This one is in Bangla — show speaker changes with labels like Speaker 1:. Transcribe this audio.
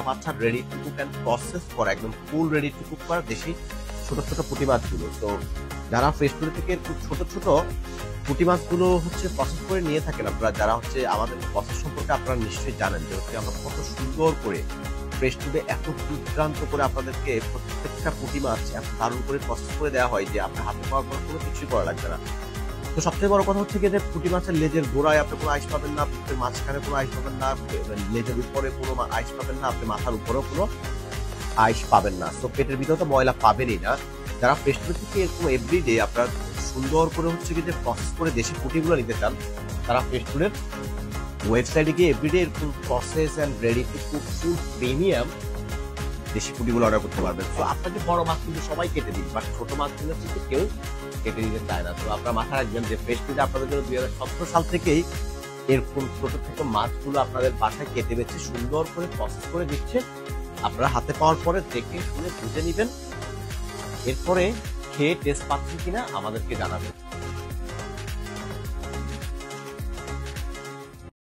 Speaker 1: Much ready to cook and process করা, একদম ফুল রেডি টু কুক করা দেশি ছোট ছোট পুঁটি মাছগুলো। তো যারা ফ্রেশ ফুড থেকে ছোট ছোট পুঁটি মাছগুলো হচ্ছে প্রসেস করে নিয়ে থাকেন আপনারা, যারা হচ্ছে আমাদের প্রসেস সম্পর্কে আপনারা নিশ্চয়ই জানেন যে হচ্ছে আমরা কত সুন্দর করে ফ্রেশ ফুডে এত দুর্দান্ত করে আপনাদেরকে প্রত্যেকটা পুঁটি মাছ এত দারুণ করে প্রসেস করে দেওয়া হয় যে আপনার হাতে পাওয়ার পর কোনো কিছুই করা লাগবে না। তো সবচেয়ে বড় কথা হচ্ছে কি যে পুঁটি মাছের লেজের গোড়ায় আপনি কোনো আইস পাবেন না, পুঁটির মাঝখানে কোনো আইস পাবেন না, লেজের উপরে কোনো আইস পাবেন না, আপনি মাথার উপরেও কোনো আইস পাবেন না। তো পেটের ভিতরে তো ময়লা পাবেনই না। যারা ফ্রেশ ফুড থেকে এরকম এভরিডে আপনারা সুন্দর করে হচ্ছে কি যে প্রসেস করে দেশি পুঁটিগুলো নিতে চান, তারা ফ্রেশ ফুডের ওয়েবসাইটে গিয়ে এভরিডে এরকম process and ready to cook full premium দেশি পুঁটিগুলো অর্ডার করতে পারবেন। তো আপনাকে বড় মাছ কিন্তু সবাই কেটে দিন, বাট ছোট মাছগুলো কিন্তু কেউ কেটে দিতে চায় না। তো আপনারা মাথায় রাখবেন যে ফ্রেশ ফুডে আপনাদের জন্য 2017 সাল থেকেই এরকম ছোট ছোট মাছগুলো আপনাদের বাসায় কেটে বেছে সুন্দর করে প্রসেস করে দিচ্ছে। আপনারা হাতে পাওয়ার পরে দেখে শুনে বুঝে নিবেন, এরপরে খেয়ে টেস্ট পাচ্ছেন কিনা আমাদেরকে জানাবেন।